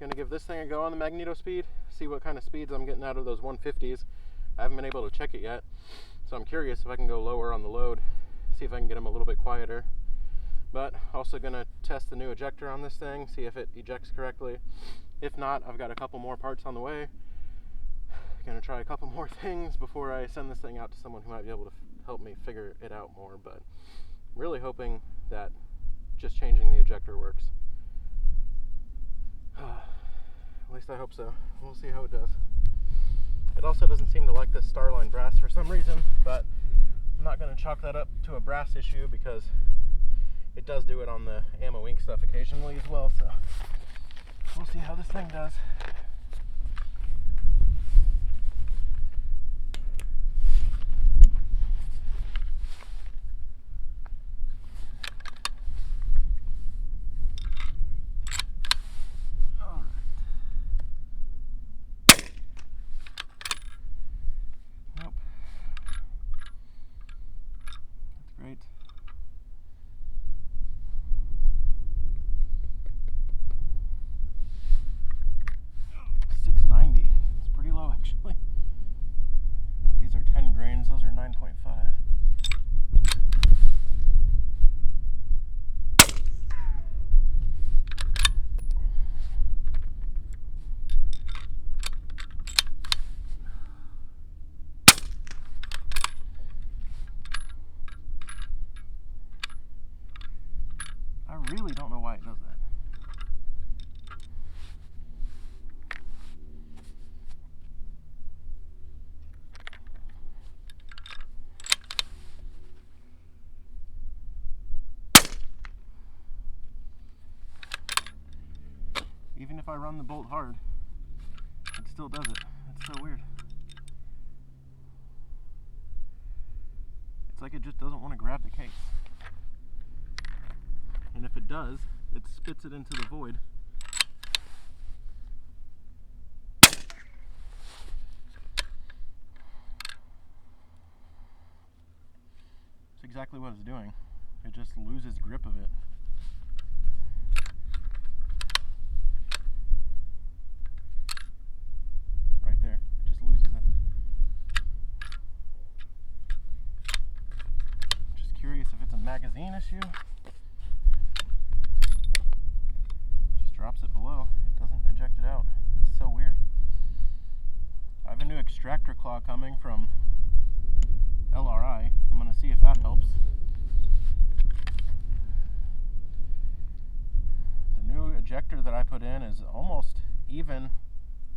Gonna give this thing a go on the magneto speed, see what kind of speeds I'm getting out of those 150s. I haven't been able to check it yet, so I'm curious if I can go lower on the load, see if I can get them a little bit quieter. But also gonna test the new ejector on this thing, see if it ejects correctly. If not, I've got a couple more parts on the way. Gonna try a couple more things before I send this thing out to someone who might be able to help me figure it out more, but really hoping that just changing the ejector works. At least I hope so. We'll see how it does. It also doesn't seem to like this Starline brass for some reason, but I'm not going to chalk that up to a brass issue because it does do it on the ammo ink stuff occasionally as well, so we'll see how this thing does. Great. $690. It's pretty low actually. I think these are 10 grains, those are 9.5. I really don't know why it does that. Even if I run the bolt hard, it still does it. It's so weird. It's like it just doesn't want to grab the case. And if it does, it spits it into the void. That's exactly what it's doing. It just loses grip of it. Right there, it just loses it. Just curious if it's a magazine issue. Drops it below, it doesn't eject it out. It's so weird. I have a new extractor claw coming from LRI. I'm going to see if that helps. The new ejector that I put in is almost even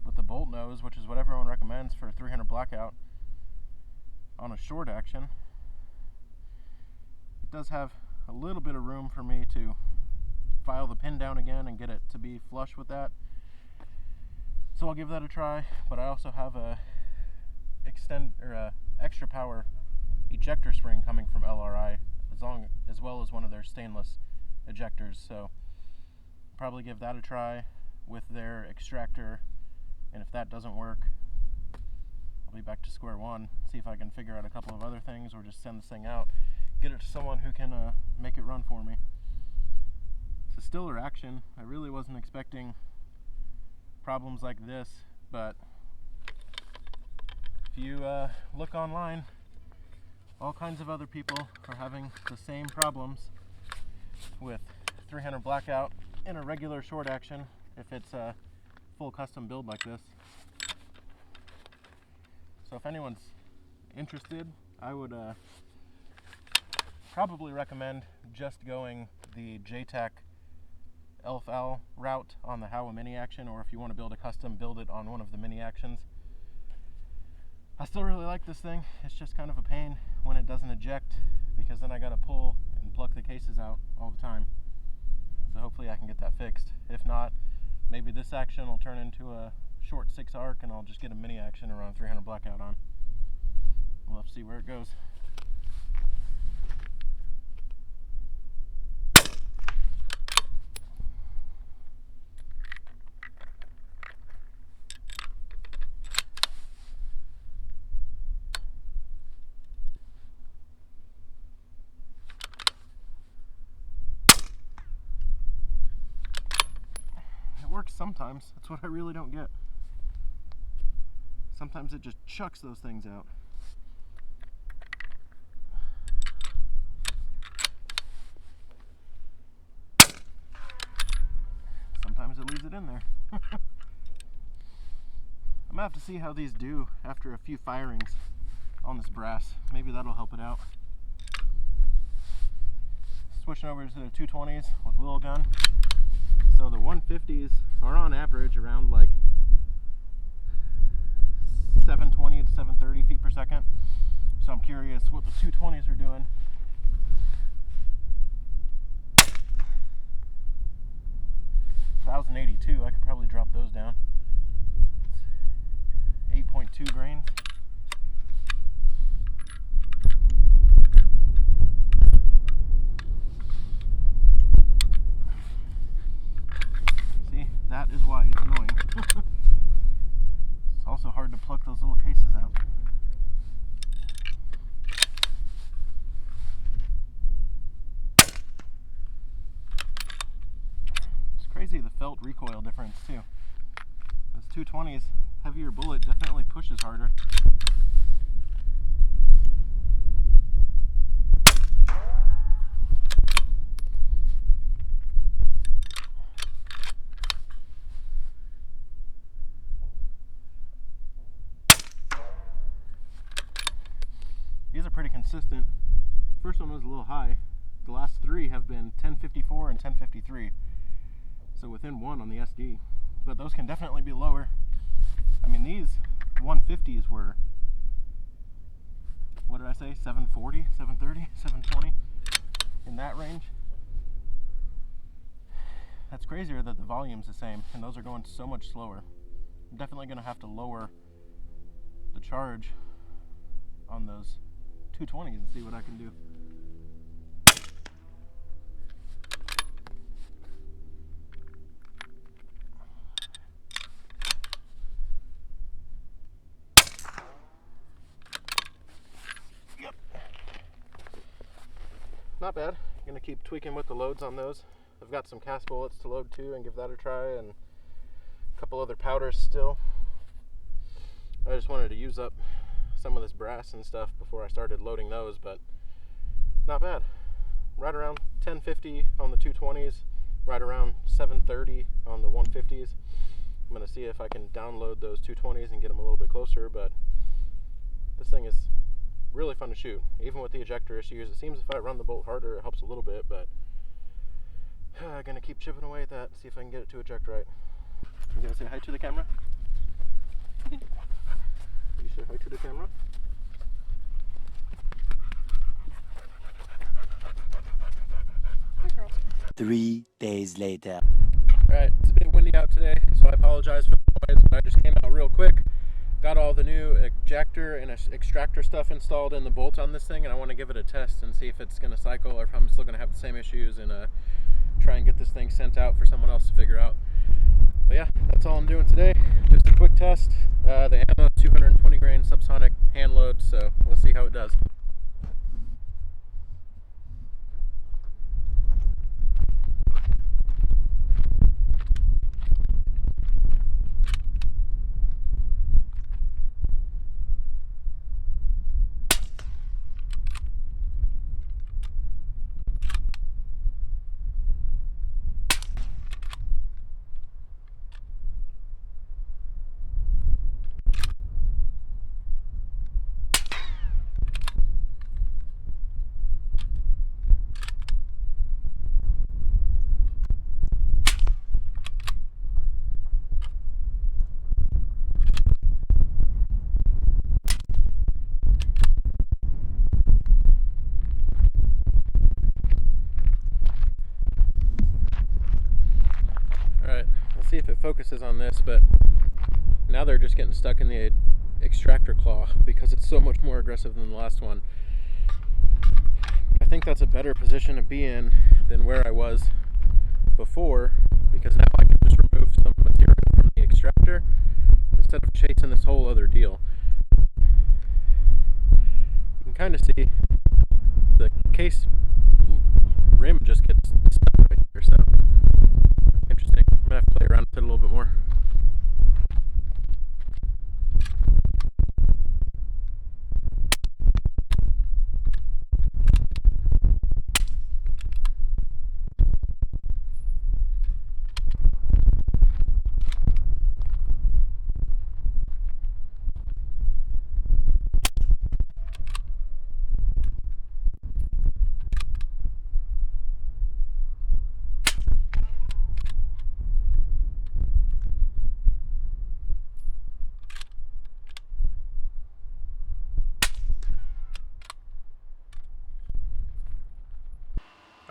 with the bolt nose, which is what everyone recommends for 300 blackout on a short action. It does have a little bit of room for me to file the pin down again and get it to be flush with that, so I'll give that a try. But I also have a extra power ejector spring coming from LRI, as well as one of their stainless ejectors, so probably give that a try with their extractor, and if that doesn't work, I'll be back to square one, see if I can figure out a couple of other things or just send this thing out, get it to someone who can make it run for me. It's a stiller action. I really wasn't expecting problems like this, but if you look online, all kinds of other people are having the same problems with 300 blackout in a regular short action if it's a full custom build like this. So if anyone's interested, I would probably recommend just going the JTAC LFL route on the Howa mini action, or if you want to build a custom, build it on one of the mini actions. I still really like this thing. It's just kind of a pain when it doesn't eject, because then I gotta pull and pluck the cases out all the time. So hopefully I can get that fixed. If not, maybe this action will turn into a short 6 arc and I'll just get a mini action around 300 blackout on. We'll have to see where it goes. works sometimes. That's what I really don't get. Sometimes it just chucks those things out. Sometimes it leaves it in there. I'm gonna have to see how these do after a few firings on this brass. Maybe that'll help it out. Switching over to the 220s with little gun. So the 150s are on average around like 720 to 730 feet per second. So I'm curious what the 220s are doing. $1,082, I could probably drop those down. 8.2 grains. See, that is why it's annoying. It's also hard to pluck those little cases out. Crazy the felt recoil difference too. Those 220s, heavier bullet definitely pushes harder. These are pretty consistent. First one was a little high. The last three have been 1054 and 1053. So within one on the SD, but those can definitely be lower. I mean, these 150s were, what did I say, 740, 730, 720, in that range. That's crazier that the volume's the same, and those are going so much slower. I'm definitely gonna have to lower the charge on those 220s and see what I can do. Not bad. I'm gonna keep tweaking with the loads on those. I've got some cast bullets to load too and give that a try, and a couple other powders still. I just wanted to use up some of this brass and stuff before I started loading those, but not bad. Right around 1050 on the 220s, right around 730 on the 150s. I'm gonna see if I can download those 220s and get them a little bit closer, but this thing is really fun to shoot, even with the ejector issues. It seems if I run the bolt harder, it helps a little bit, but I'm gonna keep chipping away at that, see if I can get it to eject right. You gonna say hi to the camera? You say hi to the camera? Hi, girl. 3 days later. Alright, it's a bit windy out today, so I apologize for the noise, but I just came out real quick. Got all the new ejector and extractor stuff installed in the bolt on this thing, and I want to give it a test and see if it's going to cycle or if I'm still going to have the same issues, and try and get this thing sent out for someone else to figure out. But yeah, that's all I'm doing today. Just a quick test. The ammo, 220 grain Subsonic hand load, so let's see how it does. See if it focuses on this, but now they're just getting stuck in the extractor claw because it's so much more aggressive than the last one. I think that's a better position to be in than where I was before, because now I can just remove some material from the extractor instead of chasing this whole other deal. You can kind of see the case rim just gets stuck right here, so interesting. I'm gonna have to play around with it a little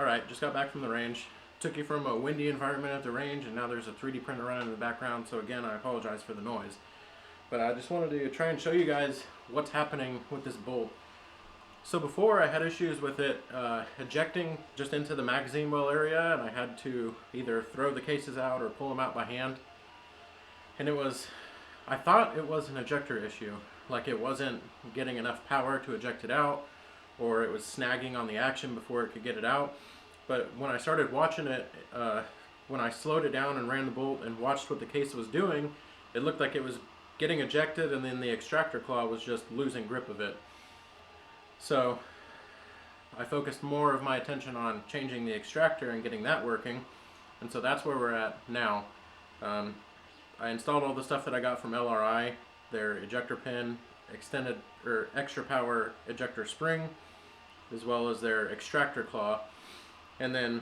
Alright, just got back from the range. Took you from a windy environment at the range, and now there's a 3D printer running in the background, so again, I apologize for the noise. But I just wanted to try and show you guys what's happening with this bolt. So before, I had issues with it ejecting just into the magazine well area, and I had to either throw the cases out or pull them out by hand. And I thought it was an ejector issue, like it wasn't getting enough power to eject it out, or it was snagging on the action before it could get it out. But when I started watching it, when I slowed it down and ran the bolt and watched what the case was doing, it looked like it was getting ejected, and then the extractor claw was just losing grip of it. So I focused more of my attention on changing the extractor and getting that working, and so that's where we're at now. I installed all the stuff that I got from LRI, their ejector pin, extended or extra power ejector spring, as well as their extractor claw. And then,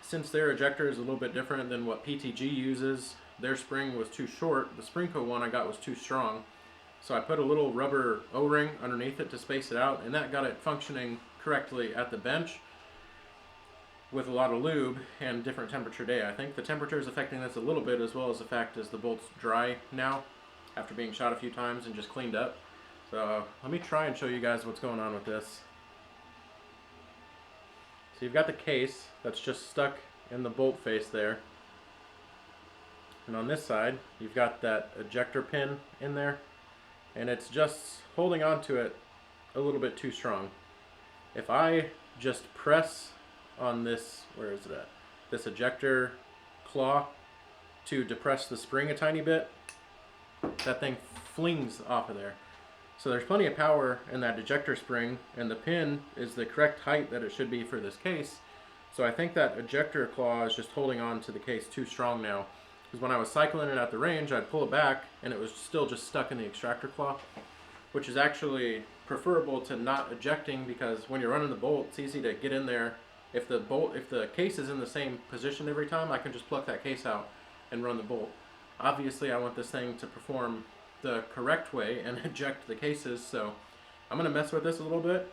since their ejector is a little bit different than what PTG uses, their spring was too short. The Sprinco one I got was too strong. So I put a little rubber O-ring underneath it to space it out, and that got it functioning correctly at the bench with a lot of lube and different temperature day. I think the temperature is affecting this a little bit, as well as the fact is the bolt's dry now after being shot a few times and just cleaned up. So let me try and show you guys what's going on with this. So you've got the case that's just stuck in the bolt face there. And on this side, you've got that ejector pin in there. And it's just holding on to it a little bit too strong. If I just press on this, where is it at? This ejector claw to depress the spring a tiny bit, that thing flings off of there. So there's plenty of power in that ejector spring, and the pin is the correct height that it should be for this case. So I think that ejector claw is just holding on to the case too strong now. Because when I was cycling it at the range, I'd pull it back, and it was still just stuck in the extractor claw, which is actually preferable to not ejecting, because when you're running the bolt, it's easy to get in there. If the case is in the same position every time, I can just pluck that case out and run the bolt. Obviously, I want this thing to perform the correct way and eject the cases, so I'm going to mess with this a little bit.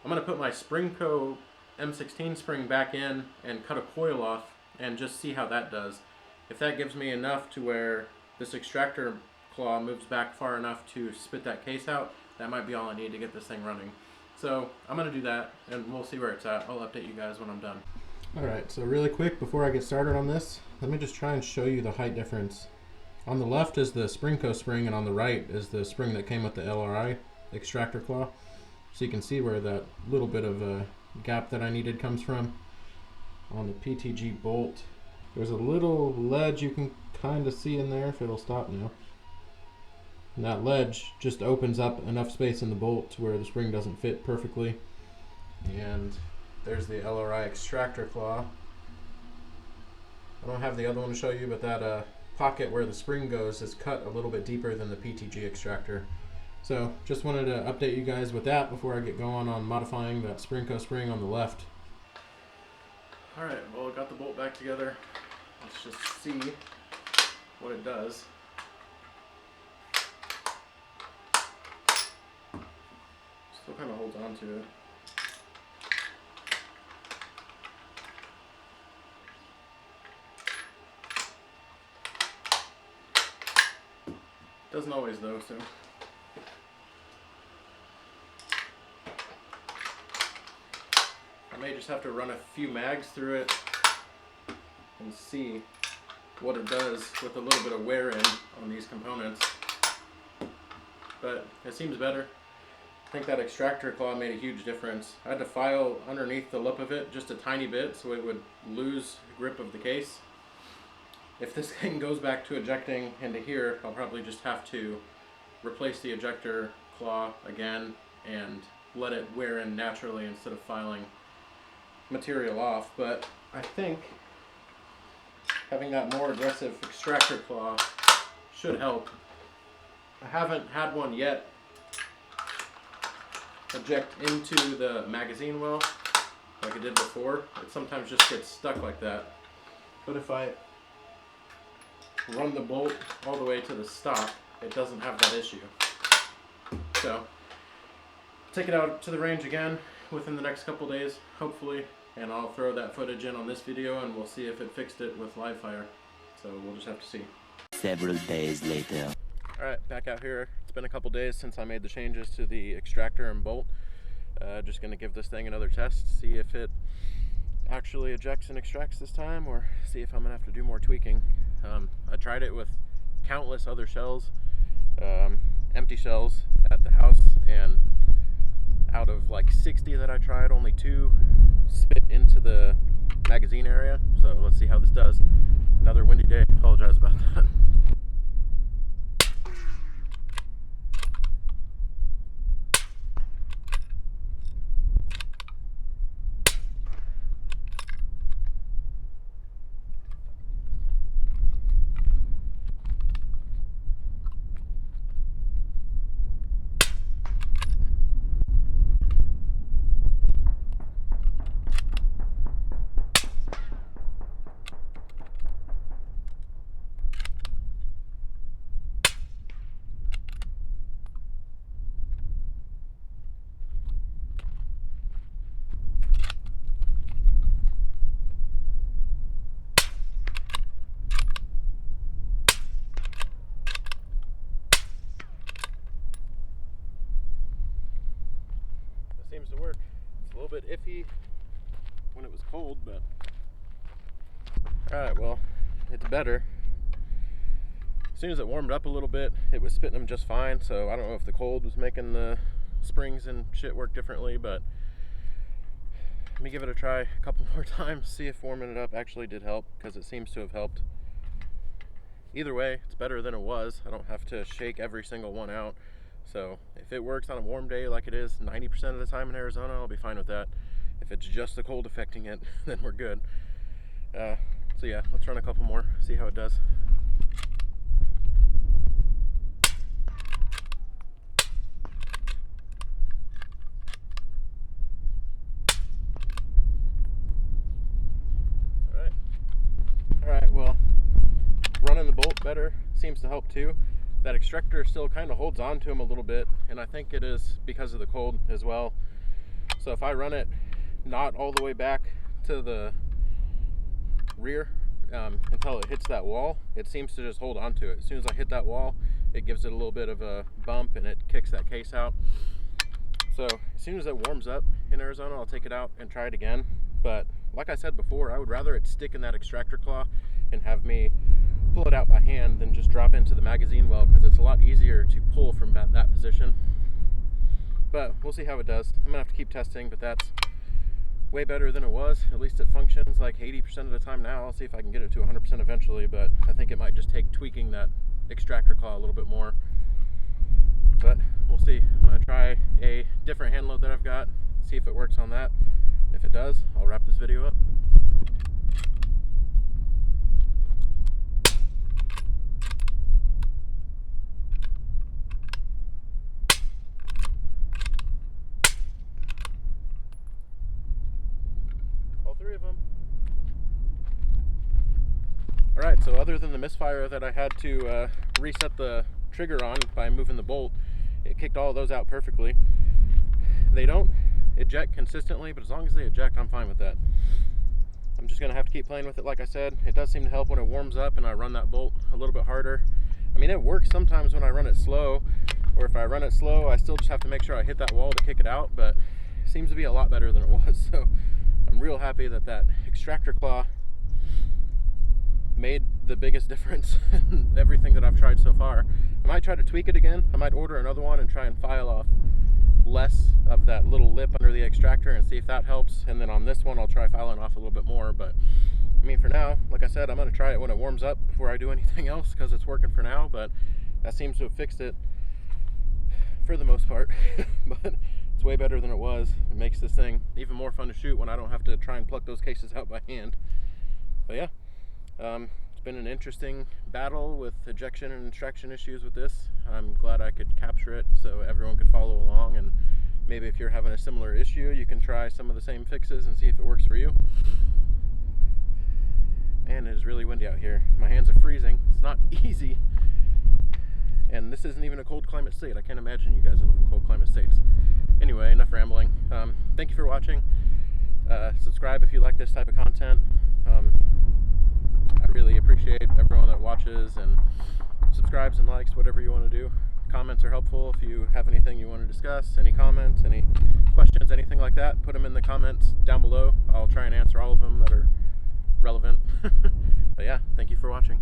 I'm going to put my Sprinco M16 spring back in and cut a coil off and just see how that does. If that gives me enough to where this extractor claw moves back far enough to spit that case out, that might be all I need to get this thing running. So I'm going to do that, and we'll see where it's at. I'll update you guys when I'm done. Alright, so really quick before I get started on this, let me just try and show you the height difference. On the left is the Sprinco spring, and on the right is the spring that came with the LRI extractor claw. So you can see where that little bit of a gap that I needed comes from. On the PTG bolt, there's a little ledge you can kind of see in there, if it'll stop now. And that ledge just opens up enough space in the bolt to where the spring doesn't fit perfectly. And there's the LRI extractor claw. I don't have the other one to show you, but that pocket where the spring goes is cut a little bit deeper than the PTG extractor. So just wanted to update you guys with that before I get going on modifying that Sprinco spring on the left. Alright, well, I got the bolt back together. Let's just see what it does. Still kind of holds on to it. Doesn't always though, so. I may just have to run a few mags through it and see what it does with a little bit of wear in on these components. But it seems better. I think that extractor claw made a huge difference. I had to file underneath the lip of it just a tiny bit so it would lose grip of the case. If this thing goes back to ejecting into here, I'll probably just have to replace the ejector claw again and let it wear in naturally instead of filing material off. But I think having that more aggressive extractor claw should help. I haven't had one yet eject into the magazine well like it did before. It sometimes just gets stuck like that. But if I run the bolt all the way to the stop, it doesn't have that issue. So take it out to the range again within the next couple days, hopefully, and I'll throw that footage in on this video and we'll see if it fixed it with live fire. So we'll just have to see. Several days later. Alright, back out here. It's been a couple days since I made the changes to the extractor and bolt. Just going to give this thing another test, see if it actually ejects and extracts this time, or see if I'm going to have to do more tweaking. I tried it with countless other shells, empty shells at the house, and out of like 60 that I tried, only 2 spit into the magazine area. So let's see how this does. Another windy day, apologize about that. Seems to work. It's a little bit iffy when it was cold, but alright, well, it's better. As soon as it warmed up a little bit, it was spitting them just fine, so I don't know if the cold was making the springs and shit work differently, but let me give it a try a couple more times, see if warming it up actually did help, because it seems to have helped. Either way, it's better than it was. I don't have to shake every single one out. So if it works on a warm day like it is 90% of the time in Arizona, I'll be fine with that. If it's just the cold affecting it, then we're good. So yeah, let's run a couple more, see how it does. Alright, well, running the bolt better seems to help too. That extractor still kind of holds on to him a little bit, and I think it is because of the cold as well. So if I run it not all the way back to the rear until it hits that wall, it seems to just hold on to it. As soon as I hit that wall, it gives it a little bit of a bump and it kicks that case out. So as soon as it warms up in Arizona, I'll take it out and try it again. But like I said before, I would rather it stick in that extractor claw and have me pull it out by hand than just drop into the magazine well, because it's a lot easier to pull from that position. But we'll see how it does. I'm gonna have to keep testing, but that's way better than it was. At least it functions like 80% of the time now. I'll see if I can get it to 100% eventually, but I think it might just take tweaking that extractor claw a little bit more. But we'll see. I'm gonna try a different hand load that I've got, see if it works on that. If it does, I'll wrap this video up. Of them. Alright, so other than the misfire that I had to reset the trigger on by moving the bolt, it kicked all of those out perfectly. They don't eject consistently, but as long as they eject, I'm fine with that. I'm just going to have to keep playing with it. Like I said, it does seem to help when it warms up and I run that bolt a little bit harder. I mean, it works sometimes when I run it slow, or if I run it slow, I still just have to make sure I hit that wall to kick it out, but it seems to be a lot better than it was. So I'm real happy that that extractor claw made the biggest difference in everything that I've tried so far. I might try to tweak it again. I might order another one and try and file off less of that little lip under the extractor and see if that helps. And then on this one, I'll try filing off a little bit more. But I mean, for now, like I said, I'm going to try it when it warms up before I do anything else, because it's working for now. But that seems to have fixed it for the most part. But it's way better than it was. It makes this thing even more fun to shoot when I don't have to try and pluck those cases out by hand. But yeah, it's been an interesting battle with ejection and extraction issues with this. I'm glad I could capture it so everyone could follow along, and maybe if you're having a similar issue, you can try some of the same fixes and see if it works for you. Man, it is really windy out here. My hands are freezing. It's not easy. And this isn't even a cold climate state. I can't imagine you guys in cold climate states. Anyway, enough rambling. Thank you for watching. Subscribe if you like this type of content. I really appreciate everyone that watches and subscribes and likes, whatever you want to do. Comments are helpful. If you have anything you want to discuss, any comments, any questions, anything like that, put them in the comments down below. I'll try and answer all of them that are relevant. But yeah, thank you for watching.